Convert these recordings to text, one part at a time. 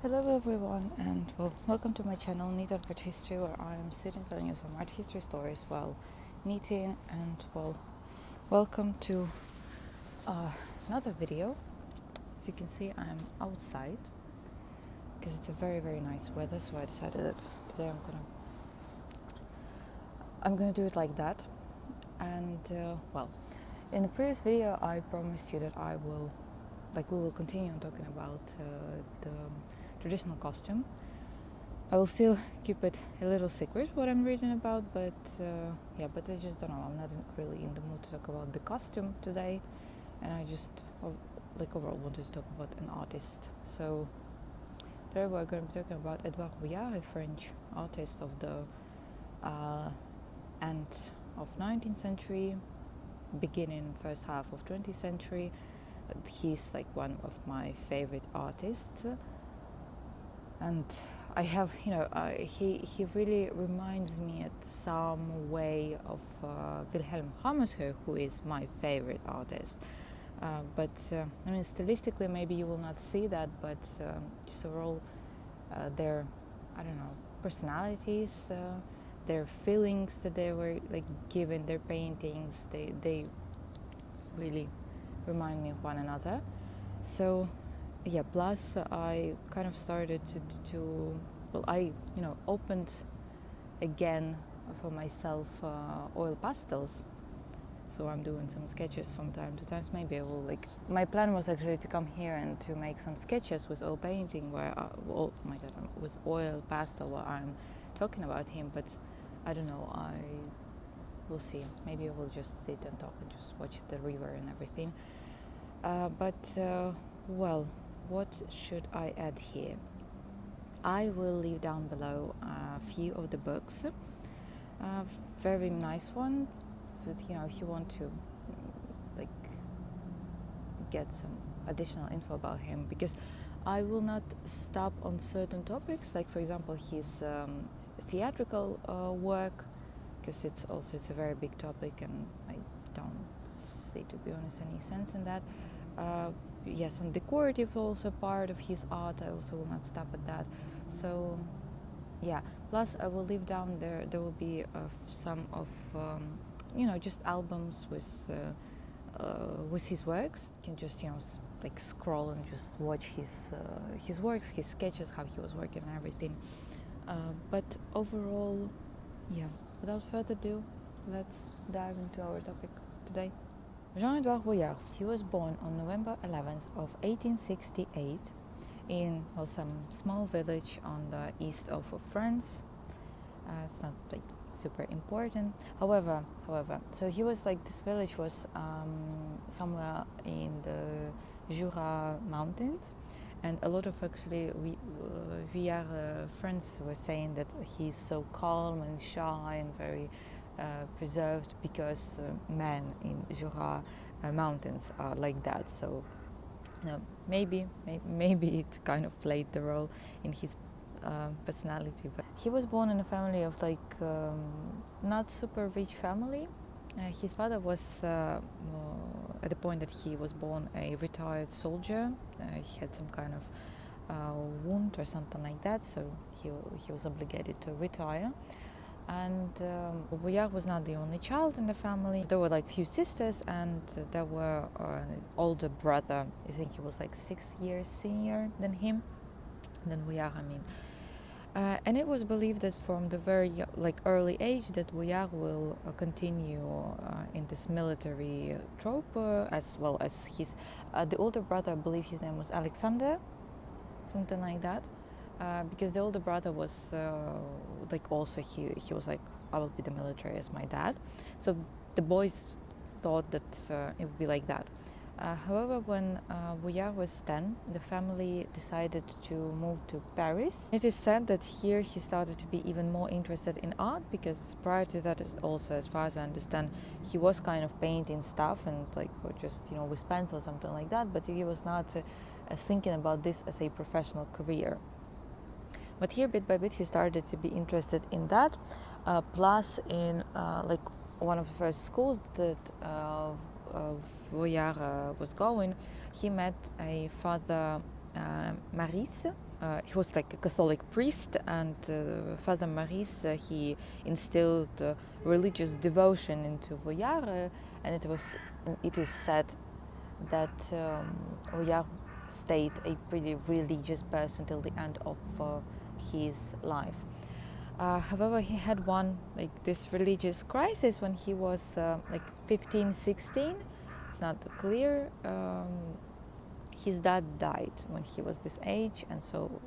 Hello everyone, and welcome to my channel Knit and Portraiture, where I am sitting telling you some art history stories while knitting. And welcome to another video. As you can see, I'm outside because it's a very nice weather, so I decided that today I'm gonna do it like that. And in the previous video I promised you that we will continue on talking about the traditional costume. I will still keep it a little secret what I'm reading about, but I just don't know. I'm not really in the mood to talk about the costume today, and I just overall wanted to talk about an artist. So today we're going to be talking about Edouard Vuillard, a French artist of the end of 19th century, beginning first half of 20th century. He's like one of my favorite artists, and I have, he really reminds me at some way of Wilhelm Hammershøi, who is my favorite artist. Stylistically, maybe you will not see that, but just overall, their, personalities, their feelings that they were given, their paintings, they really remind me of one another. So plus I kind of started I opened again for myself oil pastels, so I'm doing some sketches from time to time. Maybe I will my plan was actually to come here and to make some sketches with oil painting with oil pastel while I'm talking about him, but I don't know, we'll see. Maybe I will just sit and talk and just watch the river and everything. What should I add here? I will leave down below a few of the books. Very nice one, but if you want to get some additional info about him, because I will not stop on certain topics, like for example his theatrical work, because it's a very big topic, and I don't see, to be honest, any sense in that. Some decorative also part of his art. I also will not stop at that. So plus I will leave down there will be some of just albums with his works. You can just scroll and just watch his works, his sketches, how he was working and everything. But overall, without further ado, let's dive into our topic today. Jean-Edouard Vuillard, he was born on November 11th of 1868 in some small village on the east of France. It's not super important. However, so he was this village was somewhere in the Jura mountains, and a lot of Vuillard friends were saying that he's so calm and shy and very preserved, because men in Jura mountains are like that. So maybe it kind of played the role in his personality. But he was born in a family of not super rich family. His father was at the point that he was born a retired soldier. He had some kind of wound or something like that, so he was obligated to retire. And Vuillard was not the only child in the family. There were few sisters, and there were an older brother. I think he was 6 years senior than Vuillard, and it was believed that from the very early age that Vuillard will continue in this military trope, as well as his the older brother. I believe his name was Alexander, something like that. Because the older brother was also he was I will be the military as my dad. So the boys thought that it would be like that. However, when Vuillard was 10, the family decided to move to Paris. It is said that here he started to be even more interested in art, because prior to that, also, as far as I understand, he was kind of painting stuff and just with pencil or something like that, but he was not thinking about this as a professional career. But here, bit by bit, he started to be interested in that. Plus, in one of the first schools that Vuillard was going, he met a Father Maurice, he was like a Catholic priest, and Father Maurice, he instilled religious devotion into Vuillard, and it is said that Vuillard stayed a pretty religious person till the end of his life. However, he had this religious crisis when he was 15, 16. It's not clear. His dad died when he was this age, and so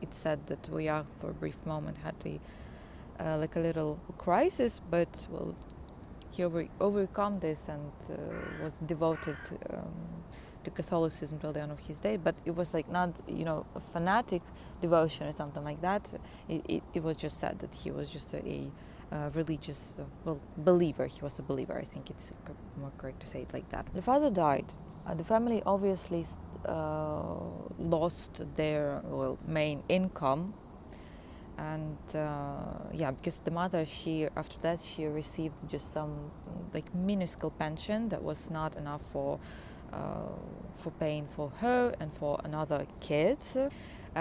it's said that Vuillard for a brief moment had a little crisis, but he overcome this and was devoted to Catholicism till the end of his day. But it was not a fanatic devotion or something like that. It was just said that he was just a religious believer. He was a believer. I think it's more correct to say it like that. The father died. The family obviously lost their main income, and because the mother, after that she received just some minuscule pension that was not enough for paying for her and for another kids.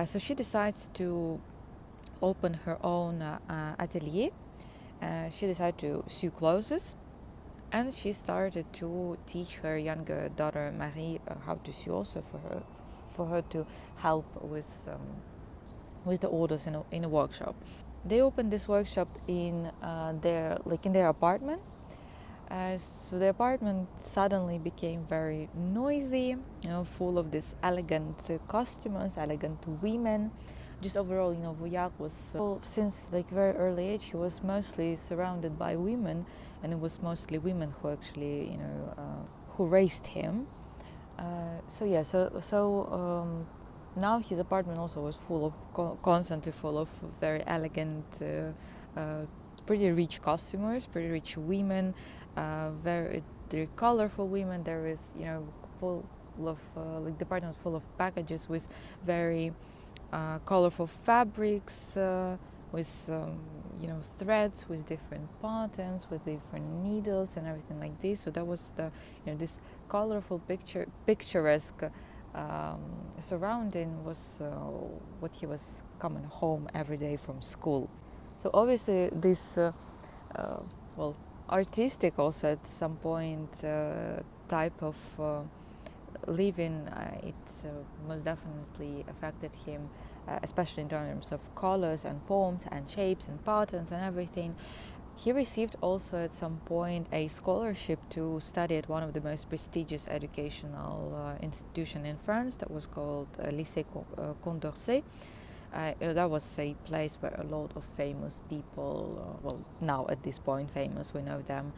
So she decides to open her own atelier. She decided to sew clothes. And she started to teach her younger daughter Marie how to sew, also for her to help with the orders in a workshop. They opened this workshop in their apartment. So the apartment suddenly became very noisy, full of these elegant customers, elegant women. Just overall, Vuillard was, since very early age, he was mostly surrounded by women, and it was mostly women who actually, who raised him. Now his apartment also was constantly full of very elegant, pretty rich customers, pretty rich women, very colorful women. There is, full of, the apartment was full of packages with very colorful fabrics, with threads, with different patterns, with different needles and everything like this. So that was this colorful picturesque surrounding was what he was coming home every day from school. So obviously this artistic also at some point type of living, it most definitely affected him, especially in terms of colors and forms and shapes and patterns and everything. He received also at some point a scholarship to study at one of the most prestigious educational institutions in France that was called Lycée Condorcet. That was a place where a lot of famous people, now at this point famous, we know them,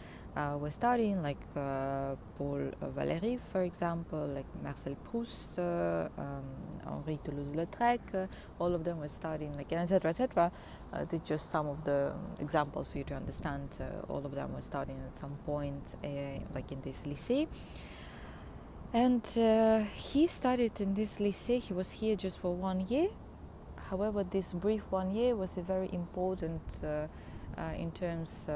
were studying, like Paul Valéry, for example, like Marcel Proust, Henri Toulouse-Lautrec, all of them were studying, etc., etc. These are just some of the examples for you to understand. All of them were studying at some point, in this lycée. And he studied in this lycée. He was here just for 1 year. However, this brief 1 year was very important in terms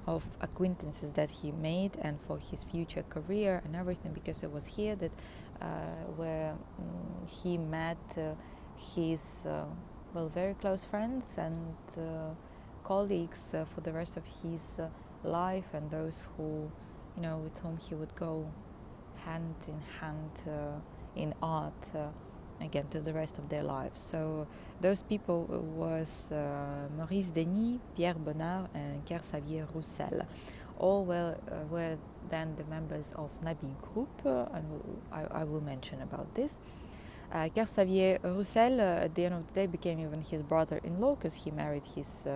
of acquaintances that he made and for his future career and everything, because it was here that where he met his very close friends and colleagues for the rest of his life, and those who, with whom he would go hand in hand in art again to the rest of their lives. So those people was Maurice Denis, Pierre Bonnard and Xavier Roussel. All were then the members of Nabis group, and I will mention about this. Xavier Roussel, at the end of the day, became even his brother-in-law, because he married his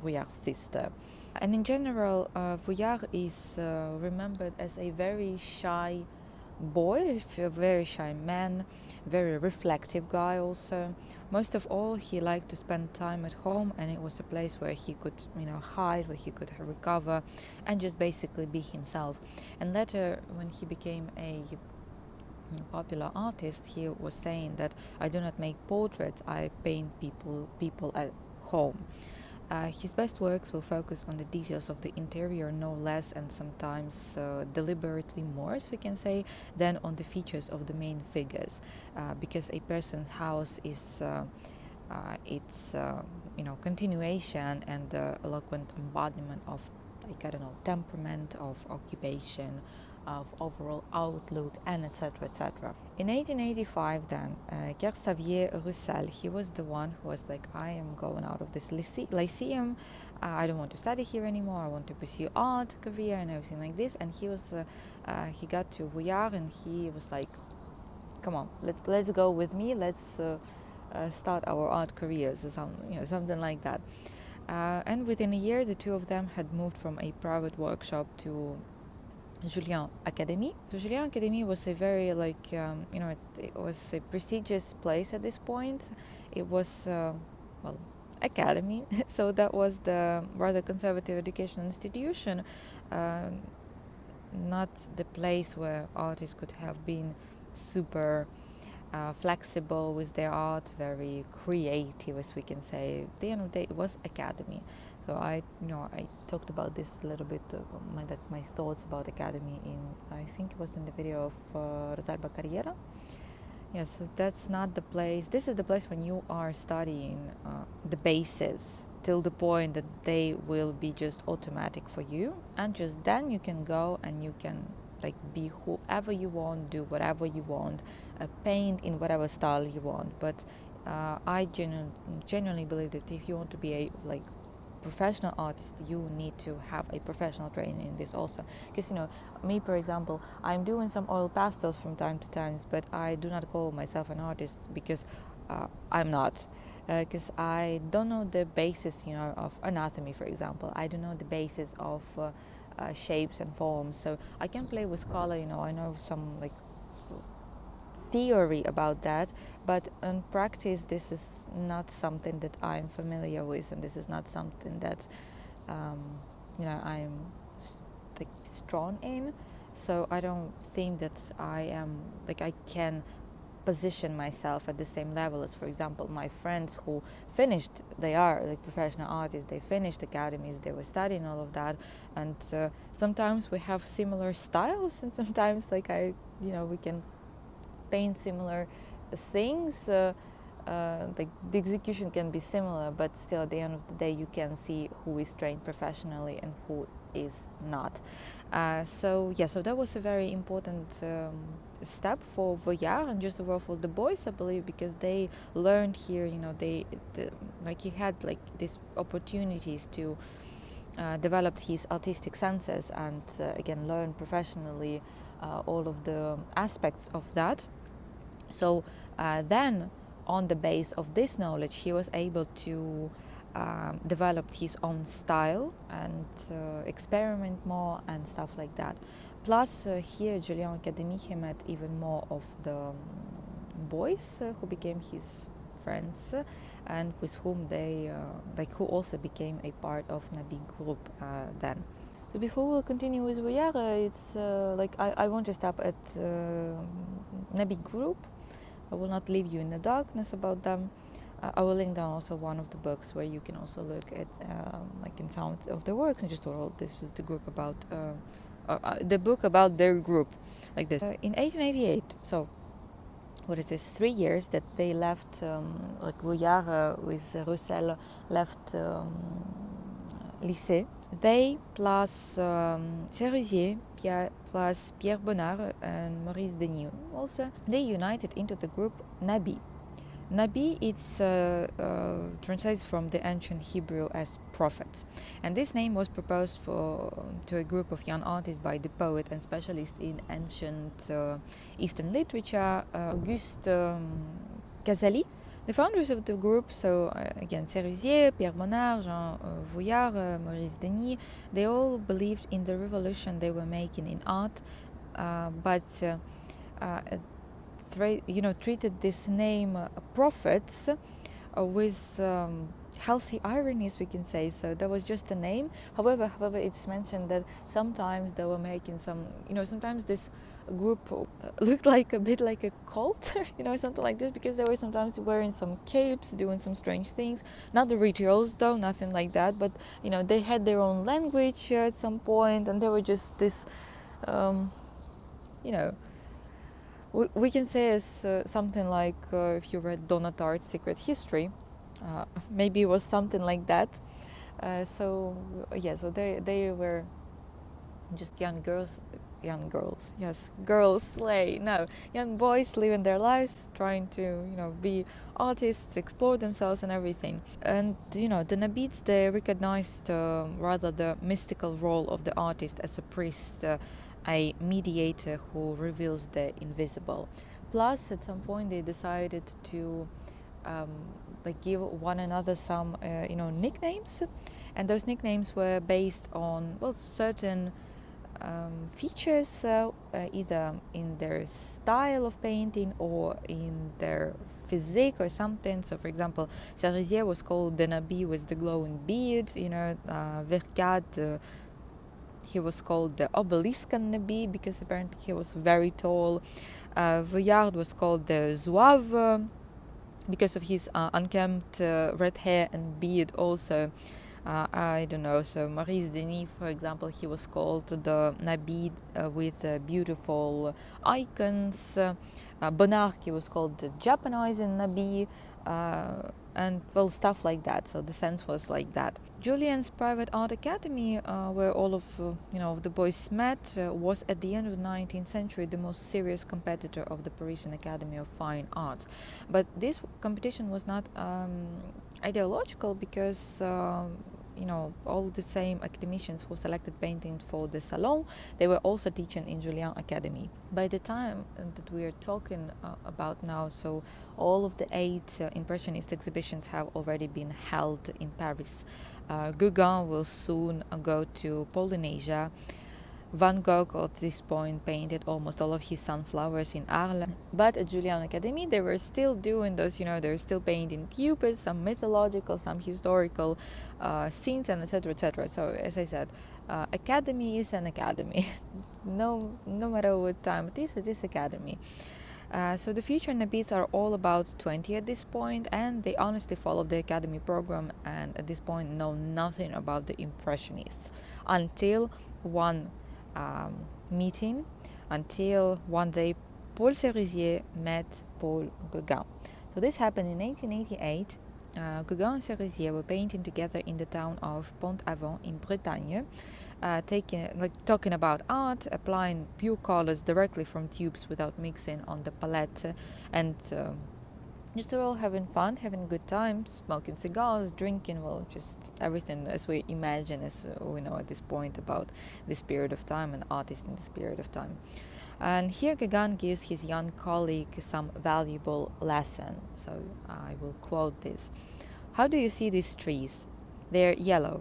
Vuillard's sister. And in general, Vuillard is remembered as a very shy boy, a very shy man, very reflective guy also. Most of all, he liked to spend time at home, and it was a place where he could, hide, where he could recover and just basically be himself. And later, when he became a popular artist, he was saying that I do not make portraits, I paint people at home. His best works will focus on the details of the interior no less, and sometimes deliberately more, so we can say, than on the features of the main figures, because a person's house is its continuation and the eloquent embodiment of, like, I don't know, temperament, of occupation, of overall outlook, and etc. etc. In 1885 then, Roussel, he was the one who was like, I am going out of this lyceum, I don't want to study here anymore, I want to pursue art career and everything like this. And he got to Vuillard and he was like, come on, let's go with me, let's start our art careers, or something like that. And within a year, the two of them had moved from a private workshop to Julian Academy. So Julian Academy was a very it was a prestigious place at this point. It was academy, so that was the rather conservative educational institution, not the place where artists could have been super flexible with their art, very creative, as we can say. At the end of the day, it was academy. So I talked about this a little bit, my thoughts about academy I think it was in the video of Rosalba Carriera. Yeah, so that's not the place. This is the place when you are studying the bases till the point that they will be just automatic for you, and just then you can go and you can be whoever you want, do whatever you want, paint in whatever style you want. But I genuinely believe that if you want to be a professional artist, you need to have a professional training in this also. Because me, for example, I'm doing some oil pastels from time to time, but I do not call myself an artist, because I'm not. Because I don't know the basis of anatomy, for example. I don't know the basis of shapes and forms, so I can play with color. I know some theory about that, but in practice this is not something that I'm familiar with, and this is not something that I'm strong in. So I don't think that I am I can position myself at the same level as, for example, my friends who finished, they are professional artists, they finished academies, they were studying all of that, and sometimes we have similar styles, and sometimes we can paint similar things, the execution can be similar, but still at the end of the day you can see who is trained professionally and who is not. So that was a very important step for Vuillard, and just overall for the boys, I believe, because they learned here, he had these opportunities to develop his artistic senses and again learn professionally all of the aspects of that. So then, on the base of this knowledge, he was able to develop his own style and experiment more and stuff like that. Plus, here at Julian Academy, he met even more of the boys who became his friends, and with whom they who also became a part of Nabis group then. So before we'll continue with Vuillard, it's I want to stop at Nabis group. I will not leave you in the darkness about them. I will link down also one of the books where you can also look at in some of the works, and just overall this is the group about the book about their group, like this. In 1888, so what is this? 3 years that they left, Vuillard with Roussel left lycée. They plus Cerisier, plus Pierre Bonnard and Maurice Denis also, they united into the group Nabis. Nabis, it's translates from the ancient Hebrew as prophets, and this name was proposed to a group of young artists by the poet and specialist in ancient Eastern literature, Auguste Casali. The founders of the group, so again, Cerisier, Pierre Bonnard, Jean Vuillard, Maurice Denis, they all believed in the revolution they were making in art, but treated this name prophets with healthy ironies, we can say. So that was just a name. However, it's mentioned that sometimes they were making some, sometimes this group looked like a bit like a cult, something like this, because they were sometimes wearing some capes, doing some strange things. Not the rituals though, nothing like that, but they had their own language at some point, and they were just this, we can say as something like if you read Donna Tartt's Secret History, maybe it was something like that. So they were just young girls, yes, girls slay, no, young boys living their lives, trying to be artists, explore themselves and everything. And the Nabites, they recognized rather the mystical role of the artist as a priest, a mediator who reveals the invisible. Plus, at some point, they decided to give one another some nicknames, and those nicknames were based on certain features, either in their style of painting or in their physique or something. So, for example, Cerisier was called the Nabi with the glowing beard. Vercade, he was called the Obeliscan Nabi because apparently he was very tall. Vuillard was called the Zouave because of his unkempt red hair and beard also. I don't know, so Maurice Denis, for example, he was called the Nabi with beautiful icons. Bonnard, he was called the Japanizing Nabi, and stuff like that. So the sense was like that. Julien's private art academy, where all of the boys met, was at the end of the 19th century the most serious competitor of the Parisian Academy of Fine Arts. But this competition was not ideological because all the same academicians who selected paintings for the Salon, they were also teaching in Julian Academy. By the time that we are talking about now, so all of the 8 Impressionist exhibitions have already been held in Paris. Gauguin will soon go to Polynesia. Van Gogh at this point painted almost all of his sunflowers in Arles. But at Julian Academy, they were still doing those, they were still painting cupids, some mythological, some historical scenes, and etc., etc. So, as I said, academy is an academy. no matter what time it is academy. So the future Nabis are all about 20 at this point, and they honestly follow the academy program, and at this point know nothing about the Impressionists until one meeting, until one day Paul Cerisier met Paul Gauguin. So this happened in 1888. Gauguin and Cerisier were painting together in the town of Pont-Aven in Bretagne, talking about art, applying pure colors directly from tubes without mixing on the palette, and just they're all having fun, having good times, smoking cigars, drinking, just everything as we imagine, as we know at this point about this period of time and artists in this period of time. And here Gauguin gives his young colleague some valuable lesson. So I will quote this. "How do you see these trees? They're yellow.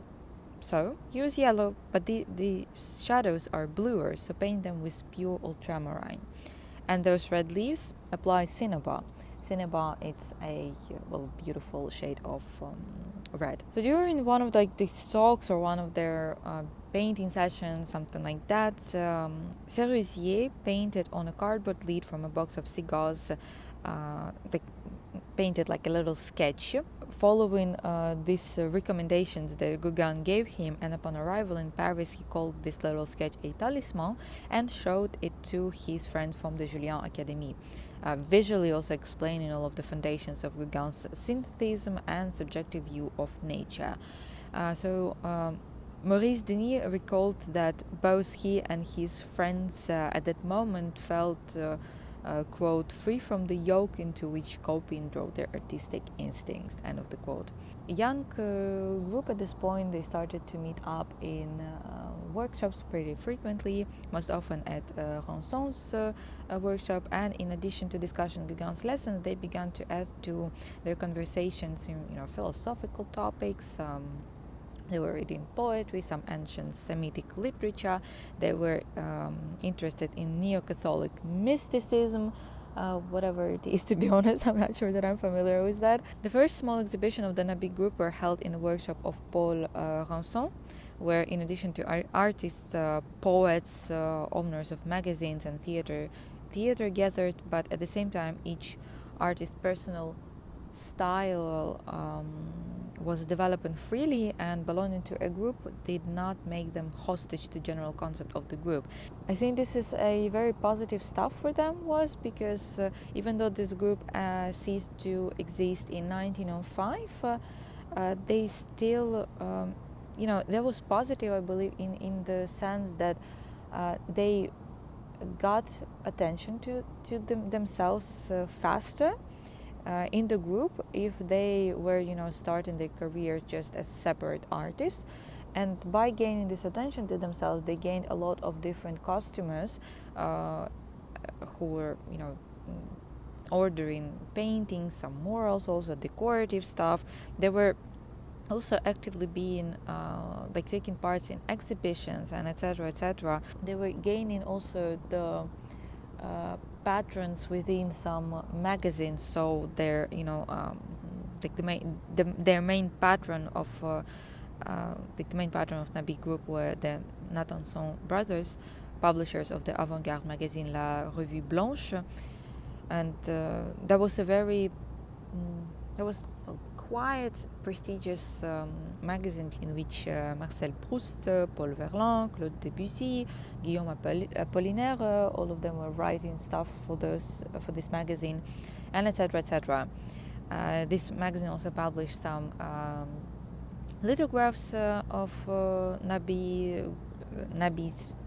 So use yellow, but the shadows are bluer, so paint them with pure ultramarine. And those red leaves, apply cinnabar. Cinnabar, it's a beautiful shade of red." So during one of these talks or one of their painting sessions, something like that, Cerisier painted on a cardboard lid from a box of cigars. Painted like a little sketch, following these recommendations that Gauguin gave him, and upon arrival in Paris he called this little sketch a talisman and showed it to his friends from the Julian Academy, visually also explaining all of the foundations of Gauguin's synthetism and subjective view of nature. Maurice Denis recalled that both he and his friends at that moment felt quote, "free from the yoke into which copying drove their artistic instincts," end of the quote. A young group at this point, they started to meet up in workshops pretty frequently, most often at Ranson's workshop, and in addition to discussing Gauguin's lessons, they began to add to their conversations philosophical topics. They were reading poetry, some ancient Semitic literature. They were interested in neo-Catholic mysticism, whatever it is, to be honest. I'm not sure that I'm familiar with that. The first small exhibition of the Nabi group were held in the workshop of Paul Ranson, where in addition to artists, poets, owners of magazines and theater gathered, but at the same time each artist's personal style was developing freely, and belonging to a group did not make them hostage to general concept of the group. I think this is a very positive stuff for them, was because even though this group ceased to exist in 1905, they still that was positive, I believe, in the sense that they got attention to themselves faster in the group if they were starting their career just as separate artists. And by gaining this attention to themselves, they gained a lot of different costumers who were ordering paintings, some murals, also decorative stuff. They were also actively being taking parts in exhibitions and etc. They were gaining also the patrons within some magazines. So their their main patron of the main patron of Nabis Group were the Natanson brothers, publishers of the avant-garde magazine La Revue Blanche, and that was a very quite prestigious magazine in which Marcel Proust, Paul Verlaine, Claude Debussy, Guillaume Apollinaire, all of them were writing stuff for this magazine, and etc. This magazine also published some lithographs of Nabis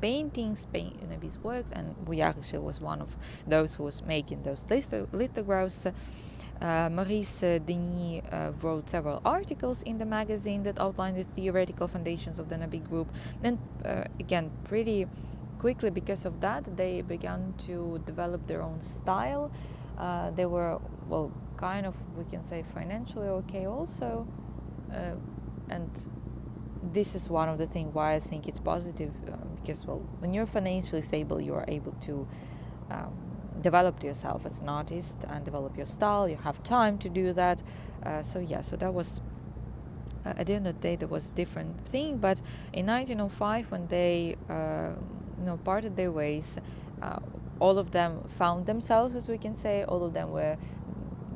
paintings, Nabis works, and Vuillard was one of those who was making those lithographs. Maurice Denis wrote several articles in the magazine that outlined the theoretical foundations of the Nabis Group. And again, pretty quickly because of that, they began to develop their own style. They were, kind of, we can say, financially okay also. And this is one of the things why I think it's positive, because, when you're financially stable, you are able to develop yourself as an artist and develop your style. You have time to do that. So that was, at the end of the day, there was a different thing. But in 1905, when they parted their ways, all of them found themselves, as we can say. All of them were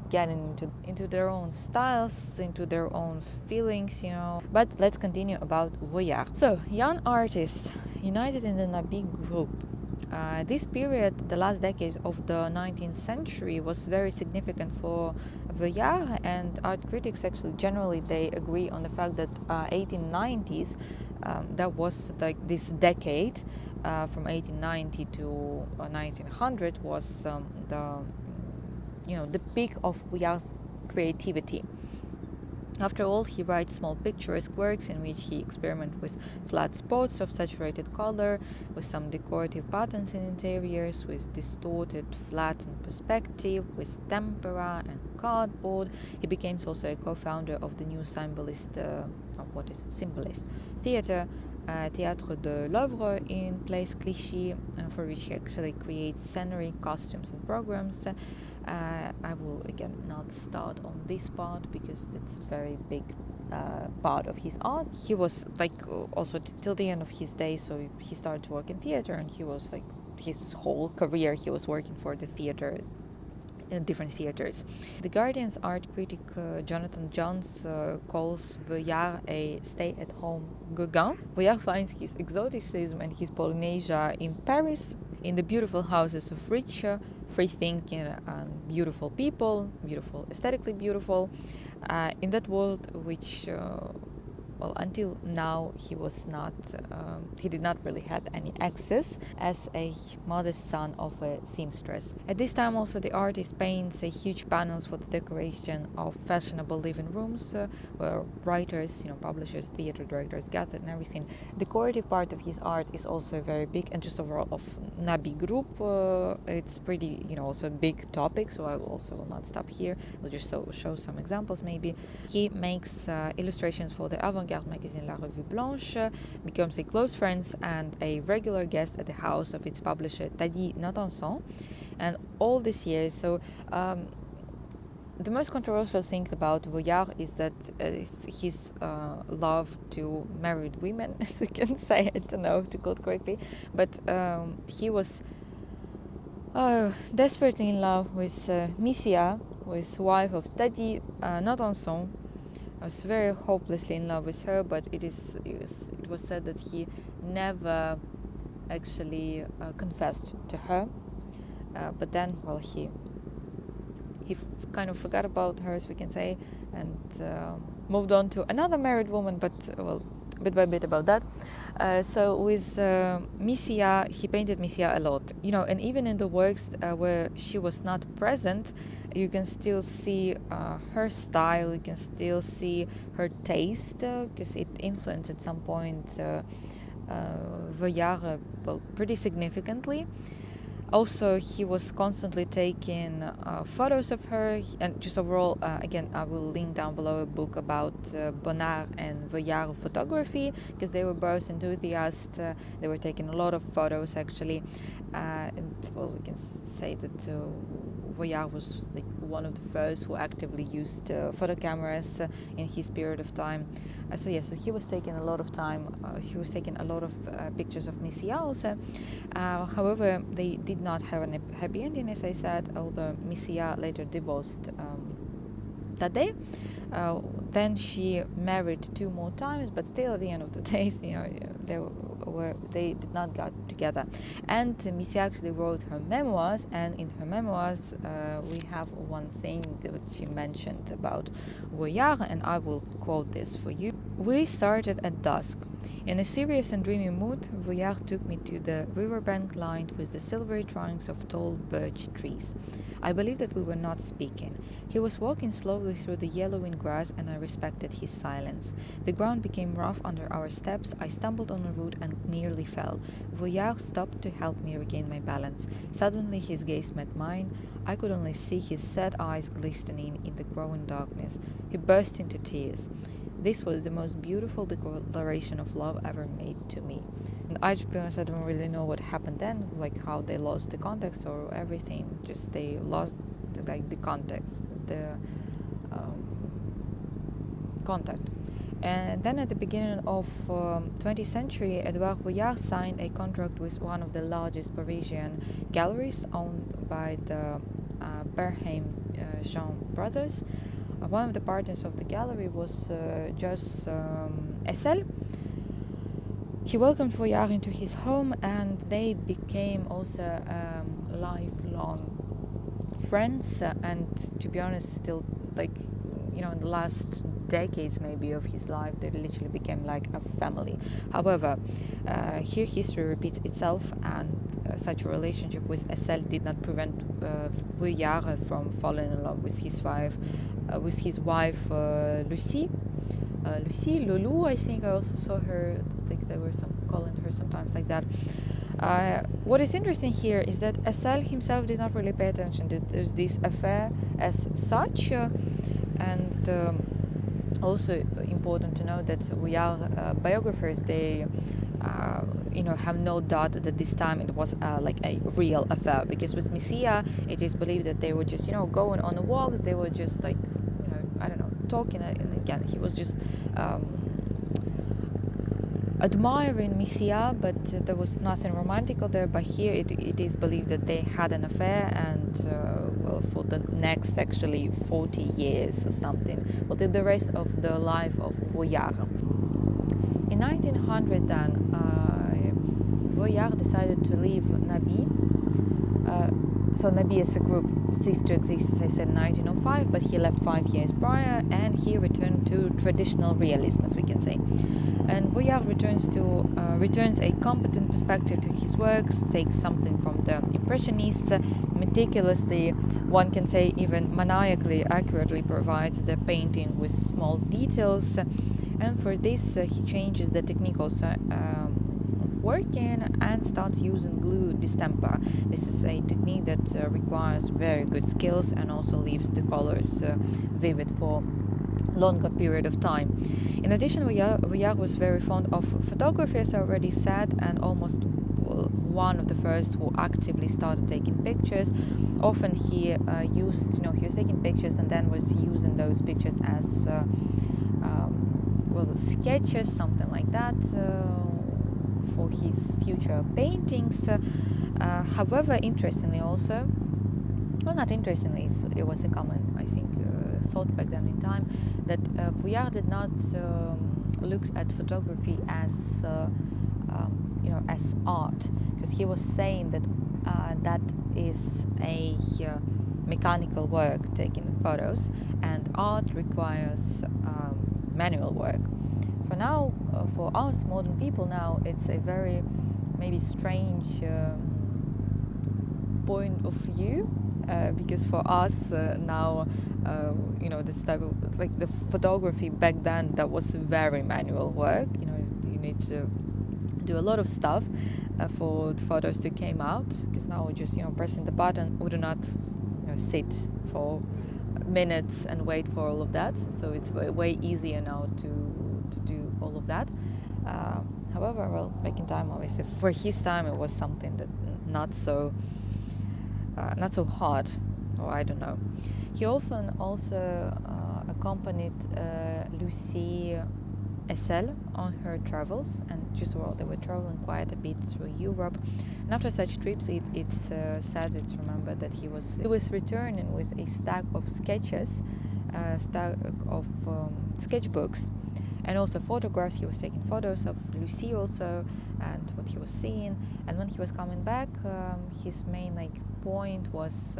getting into their own styles, into their own feelings, But let's continue about Vuillard. So, young artists united in the Nabis Group. This period, the last decade of the 19th century, was very significant for Vuillard, and art critics actually generally they agree on the fact that 1890s, that was this decade from 1890 to 1900 was the peak of Vuillard's creativity. After all, he writes small picturesque works in which he experiments with flat spots of saturated color, with some decorative patterns in interiors, with distorted, flattened perspective, with tempera and cardboard. He became also a co-founder of the new symbolist theater, Théâtre de l'Œuvre in Place Clichy, for which he actually creates scenery, costumes and programs. I will again not start on this part because it's a very big part of his art. He was also till the end of his days, so he started to work in theater, and he was his whole career he was working for the theater in different theaters. The Guardian's art critic Jonathan Jones calls Vuillard a stay-at-home Gauguin. Vuillard finds his exoticism and his Polynesia in Paris, in the beautiful houses of rich, free-thinking and beautiful people, aesthetically beautiful, in that world which until now he did not really have any access as a modest son of a seamstress. At this time also the artist paints huge panels for the decoration of fashionable living rooms where writers, publishers, theater directors gathered and everything. Decorative part of his art is also very big, and just overall of Nabis Group it's pretty also a big topic, so I will not stop here. We'll just show some examples maybe. He makes illustrations for the avant-garde magazine La Revue Blanche, becomes a close friend and a regular guest at the house of its publisher Denis Natanson, and all these years. So the most controversial thing about Vuillard is that his love to married women, as we can say. I don't know if to quote correctly, but he was desperately in love with Misia, with wife of Denis, not Antoine. I was very hopelessly in love with her, but it was said that he never actually confessed to her. But then, well, he kind of forgot about her, as we can say, and moved on to another married woman, but, well, bit by bit about that. So with Misia, he painted Misia a lot, and even in the works where she was not present, you can still see her style, you can still see her taste, because it influenced at some point Vuillard, well, pretty significantly. Also, he was constantly taking photos of her, and just overall, again, I will link down below a book about Bonnard and Vuillard photography, because they were both enthusiasts. They were taking a lot of photos, actually, and, well, we can say that Vuillard was like one of the first who actively used photo cameras in his period of time. So he was taking a lot of time. He was taking a lot of pictures of Misia also. However, they did not have a happy ending, as I said, although Misia later divorced that day. Then she married 2 more times, but still at the end of the day, they did not get together. And Misia actually wrote her memoirs, and in her memoirs we have one thing that she mentioned about Vuillard, and I will quote this for you. "We started at dusk. In a serious and dreamy mood, Vuillard took me to the riverbank lined with the silvery trunks of tall birch trees. I believed that we were not speaking. He was walking slowly through the yellowing grass, and I respected his silence. The ground became rough under our steps. I stumbled on a root and nearly fell. Vuillard stopped to help me regain my balance. Suddenly his gaze met mine. I could only see his sad eyes glistening in the growing darkness. He burst into tears. This was the most beautiful declaration of love ever made to me." And I, to be honest, I don't really know what happened then, like how they lost the context or everything. Just they lost the context, the contact. And then at the beginning of 20th century, Edouard Vuillard signed a contract with one of the largest Parisian galleries owned by the Jean brothers. One of the partners of the gallery was Jos Essel. He welcomed Vuillard into his home, and they became also lifelong friends. And to be honest, still, in the last decades maybe of his life, they literally became like a family. However, here history repeats itself, and such a relationship with Essel did not prevent Vuillard from falling in love with his wife Lucie, Loulou, I think. I also saw her, I think they were calling her sometimes like that. What is interesting here is that Essel himself did not really pay attention to this affair as such, and also important to know that Vuillard biographers, they have no doubt that this time it was like a real affair, because with Misia it is believed that they were just going on the walks, they were just talking, and again he was just admiring Misia, but there was nothing romantical there. But here it is believed that they had an affair, and for the next actually 40 years or something, did the rest of the life of Vuillard. In 1900 then, Vuillard decided to leave Nabis. So Nabis as a group ceased to exist, as I said, in 1905, but he left 5 years prior, and he returned to traditional realism, as we can say. And Vuillard returns a competent perspective to his works, takes something from the Impressionists, meticulously, one can say even maniacally accurately provides the painting with small details, and for this he changes the technique also of working and starts using glue distemper. This is a technique that requires very good skills and also leaves the colors vivid for longer period of time. In addition, Vuillard was very fond of photography, as I already said, and almost one of the first who actively started taking pictures. Often he used, he was taking pictures and then was using those pictures as sketches, something like that, for his future paintings. However, interestingly also, well, not interestingly, it was a common, I think, thought back then in time, that Vuillard did not look at photography as as art, because he was saying that that is a mechanical work, taking photos, and art requires manual work. For now, for us modern people now, it's a very maybe strange point of view, because for us now, this type of, like, the photography back then, that was very manual work. You need to do a lot of stuff for the photos to come out, because now we're just pressing the button. We do not sit for minutes and wait for all of that, so it's way easier now to do all of that. However, well, back in time, obviously for his time, it was something that not so hard, or I don't know. He often also accompanied Lucie Essel on her travels, and they were traveling quite a bit through Europe. And after such trips, it's remembered that he was returning with a stack of sketches, sketchbooks, and also photographs. He was taking photos of Lucie also, and what he was seeing. And when he was coming back, his main point was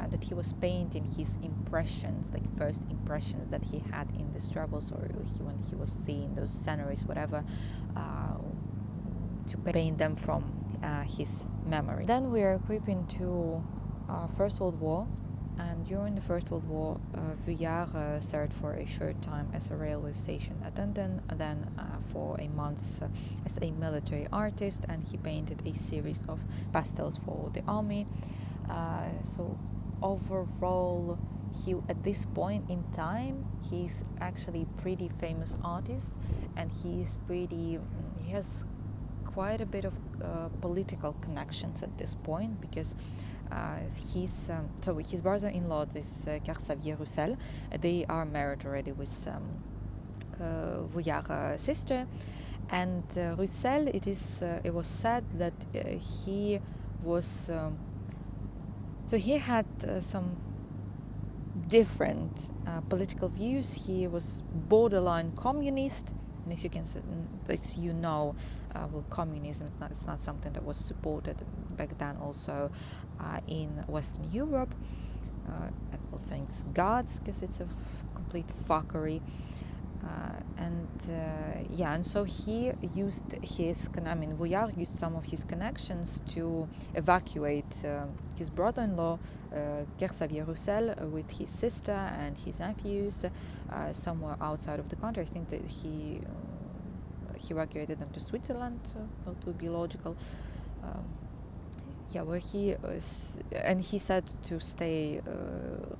that he was painting his impressions, first impressions that he had in these travels, or when he was seeing those sceneries, whatever, to paint them from his memory. Then we are creeping to First World War, and during the First World War, Vuillard served for a short time as a railway station attendant, then for a month as a military artist, and he painted a series of pastels for the army. So overall, at this point in time, he's actually a pretty famous artist, and he has quite a bit of political connections at this point, because his brother-in-law, this Roussel, they are married already with Vuillard's sister, and Roussel, it was said that he was he had some different political views. He was borderline communist, and as you can see, communism, it's not something that was supported back then also in Western Europe. Thanks gods, because it's a complete fuckery. And so he used Vuillard used some of his connections to evacuate his brother-in-law, Roussel, with his sister and his nephews somewhere outside of the country. I think that he evacuated them to Switzerland, that would be logical. Where he said to stay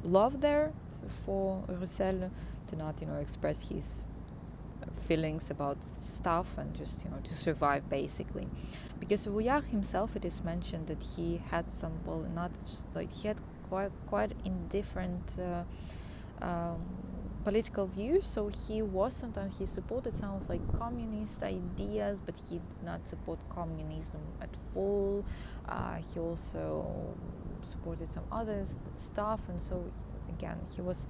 love there for Roussel, to not express his feelings about stuff, and just to survive basically, because Vuillard himself, it is mentioned that he had some he had quite indifferent political views. So he supported some of communist ideas, but he did not support communism at full. He also supported some other stuff, and so again he was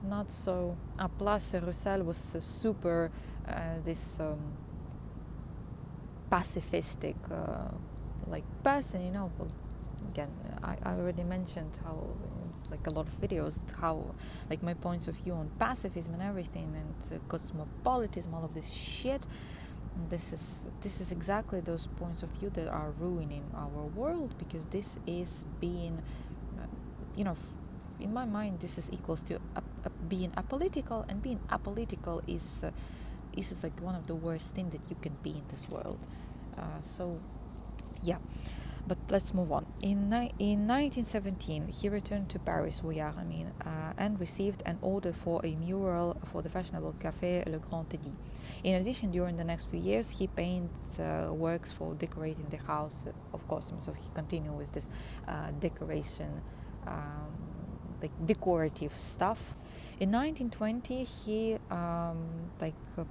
not so. Plus, Roussel was super this pacifistic person. Again, I already mentioned how a lot of videos how my points of view on pacifism and everything, and cosmopolitanism, all of this shit. And this is exactly those points of view that are ruining our world, because this is being in my mind, this is equals to being apolitical, and being apolitical is one of the worst things that you can be in this world. But let's move on. In 1917, he returned to Paris, Vuillard, and received an order for a mural for the fashionable Café Le Grand Denis. In addition, during the next few years, he paints works for decorating the house of costumes. So he continued with this decoration, decorative stuff. In 1920,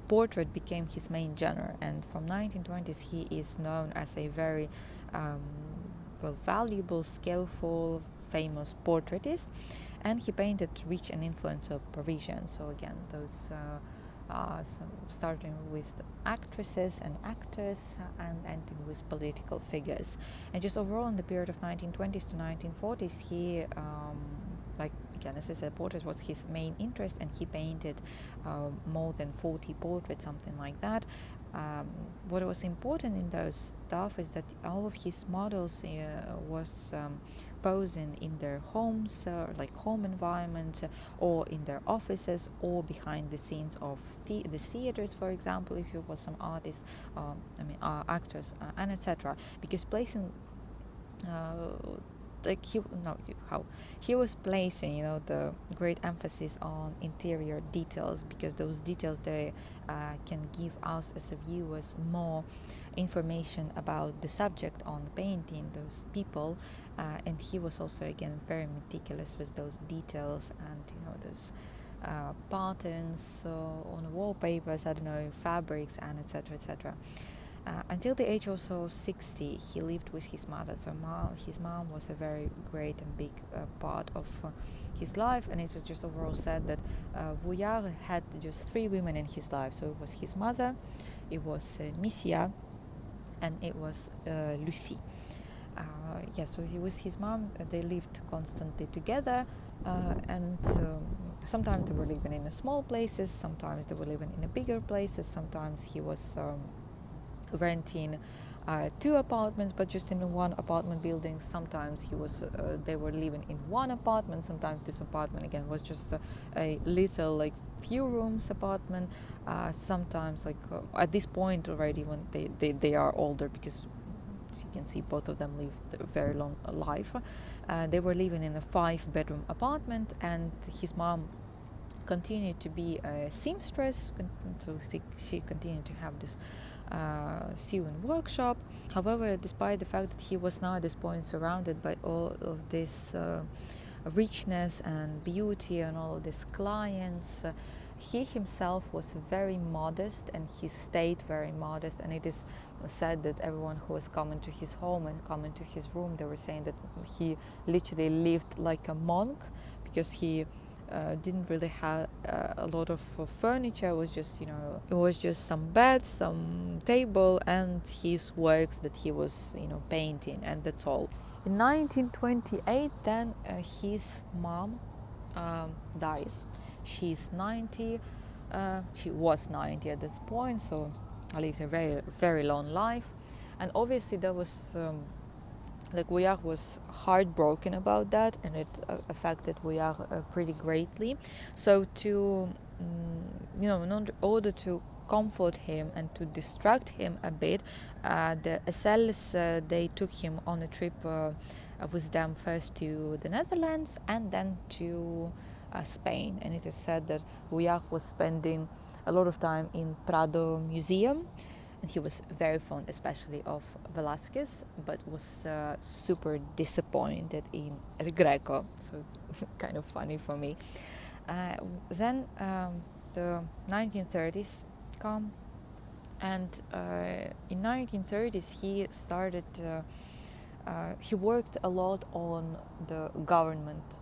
portrait became his main genre, and from 1920s he is known as a very valuable, skillful, famous portraitist, and he painted rich and influential Parisians. So again, those starting with actresses and actors and ending with political figures. And just overall, in the period of 1920s to 1940s, he again, as I said, portraits was his main interest, and he painted more than 40 portraits, something like that. What was important in those stuff is that all of his models was posing in their homes, like home environments, or in their offices, or behind the scenes of the theaters, for example, if he was some artist, actors, and etc. Because placing he was placing the great emphasis on interior details, because those details, they can give us as a viewers more information about the subject on the painting, those people, and he was also again very meticulous with those details and those patterns on wallpapers, fabrics, and etc. Until the age of 60, he lived with his mother. So his mom was a very great and big part of his life, and it was just overall said that Vuillard had just 3 women in his life. So it was his mother, it was Misia, and it was Lucie. So he was his mom. They lived constantly together, and sometimes they were living in small places, sometimes they were living in bigger places, sometimes he was renting 2 apartments, but just in one apartment building. Sometimes they were living in one apartment. Sometimes this apartment again was just a little few rooms apartment. Sometimes at this point already, when they are older, because as you can see both of them lived a very long life, they were living in a 5-bedroom apartment, and his mom continued to be a seamstress, so she continued to have this sewing workshop. However, despite the fact that he was now at this point surrounded by all of this richness and beauty and all of these clients, he himself was very modest, and he stayed very modest. And it is said that everyone who was coming to his home and coming to his room, they were saying that he literally lived like a monk, because he didn't really have a lot of furniture. It was just some bed, some table, and his works that he was painting, and that's all. In 1928, then his mom dies. She's 90. She was 90 at this point, so I lived a very, very long life. And obviously there was Vuillard was heartbroken about that, and it affected Vuillard pretty greatly. So in order to comfort him and to distract him a bit, the Pastels, they took him on a trip with them, first to the Netherlands and then to Spain. And it is said that Vuillard was spending a lot of time in Prado Museum, and he was very fond especially of Velázquez, but was super disappointed in El Greco, so it's kind of funny for me. Then the 1930s come, and in 1930s he started he worked a lot on the government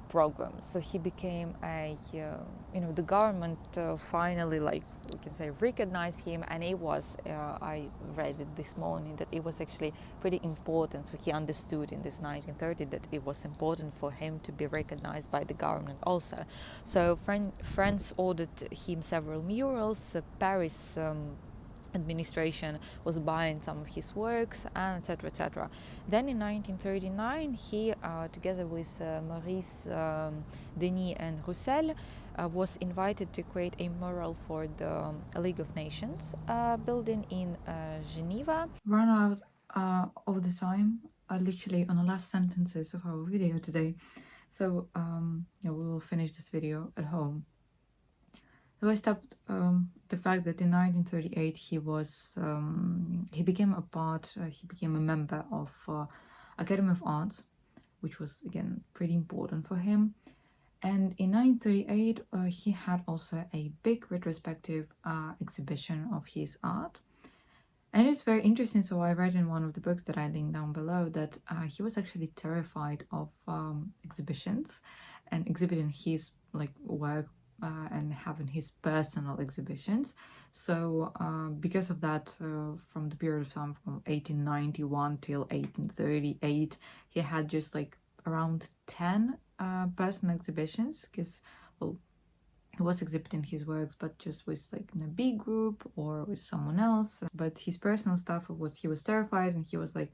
programs. So he became the government finally, we can say, recognized him, and it was, I read it this morning, that it was actually pretty important. So he understood in this 1930 that it was important for him to be recognized by the government also. So France ordered him several murals. Paris administration was buying some of his works, and etc. Then in 1939 he, together with Maurice, Denis and Roussel, was invited to create a mural for the League of Nations building in Geneva. Run out of the time, are literally on the last sentences of our video today. So yeah, we will finish this video at home. So I stopped the fact that in 1938 he became he became a member of Academy of Arts, which was again pretty important for him. And in 1938 he had also a big retrospective exhibition of his art. And it's very interesting. So I read in one of the books that I linked down below that he was actually terrified of exhibitions and exhibiting his like work and having his personal exhibitions. So because of that, from the period of time from 1891 till 1838, he had just like around 10 personal exhibitions, because well, he was exhibiting his works but just with like in a big group or with someone else. But his personal stuff was, he was terrified, and he was like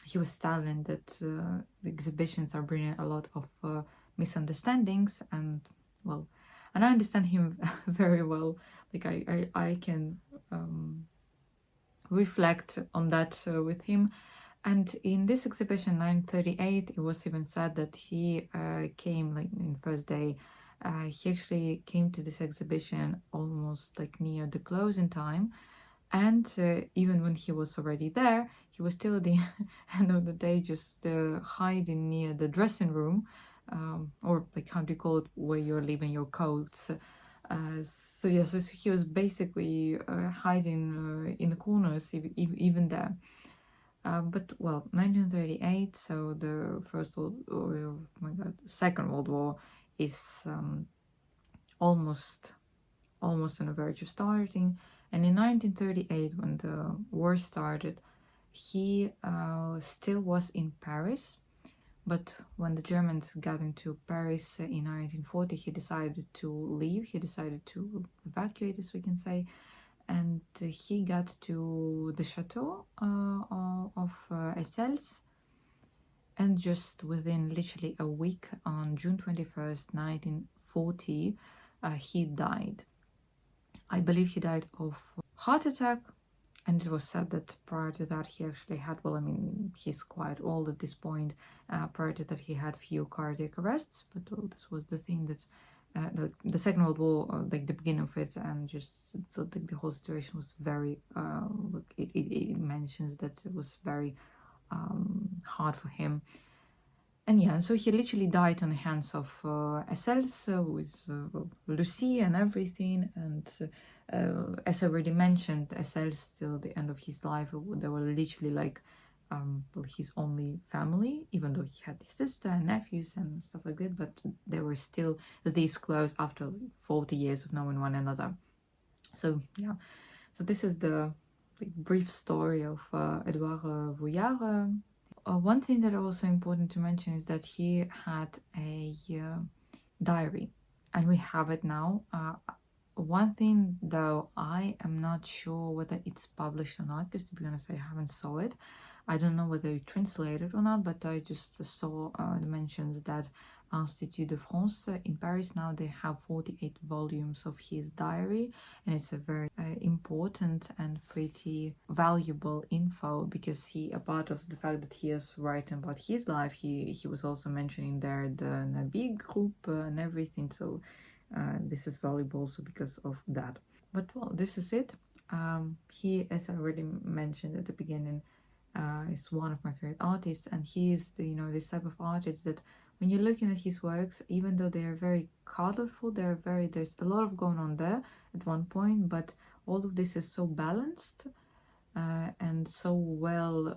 he was telling that the exhibitions are bringing a lot of misunderstandings. And well, and I understand him very well. Like I can reflect on that with him. And in this exhibition 938, it was even said that he came like in first day. He actually came to this exhibition almost like near the closing time, and even when he was already there, he was still at the end of the day just hiding near the dressing room, or like how do you call it, where you're leaving your coats. So yeah, so he was basically hiding in the corners, even there. But well, 1938, so the Second World War is almost on the verge of starting. And in 1938, when the war started, he still was in Paris. But when the Germans got into Paris in 1940, he decided to leave. He decided to evacuate, as we can say. And he got to the chateau of Pastels, and just within literally a week, on June 21st, 1940, he died. I believe he died of heart attack, and it was said that prior to that he actually had, well, I mean, he's quite old at this point, prior to that he had few cardiac arrests, but well, this was the thing that the Second World War, like the beginning of it, and just so the whole situation was very, it mentions that it was very hard for him. And yeah, and so he literally died on the hands of Pastels with Lucie and everything. And as I already mentioned, Pastels till the end of his life, they were literally like his only family, even though he had his sister and nephews and stuff like that, but they were still this close after 40 years of knowing one another. So yeah, so this is the brief story of Edouard Vuillard. One thing that is also important to mention is that he had a diary, and we have it now. One thing though, I am not sure whether it's published or not, because to be honest, I haven't saw it. I don't know whether it translated or not, but I just saw the mentions that Institut de France in Paris now, they have 48 volumes of his diary, and it's a very important and pretty valuable info, because he, apart of the fact that he is writing about his life, he was also mentioning there the Nabis group and everything. So this is valuable also because of that. But well, this is it. He, as I already mentioned at the beginning, is one of my favorite artists, and he is the, this type of artist that when you're looking at his works, even though they are very colorful, there's a lot of going on there at one point, but all of this is so balanced and so well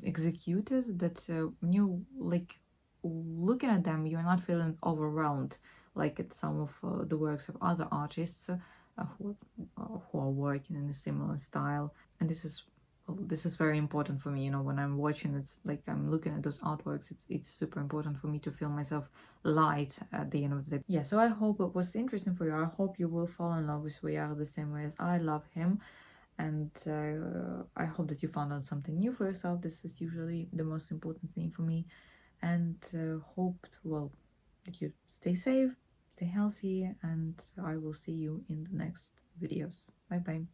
executed that when you like looking at them, you're not feeling overwhelmed like at some of the works of other artists who are working in a similar style. And this is very important for me, when I'm watching, it's like I'm looking at those artworks, it's super important for me to feel myself light at the end of the day. Yeah, so I hope it was interesting for you. I hope you will fall in love with Vuillard the same way as I love him, and I hope that you found out something new for yourself. This is usually the most important thing for me, and hope, well, that you stay safe, stay healthy, and I will see you in the next videos. Bye bye.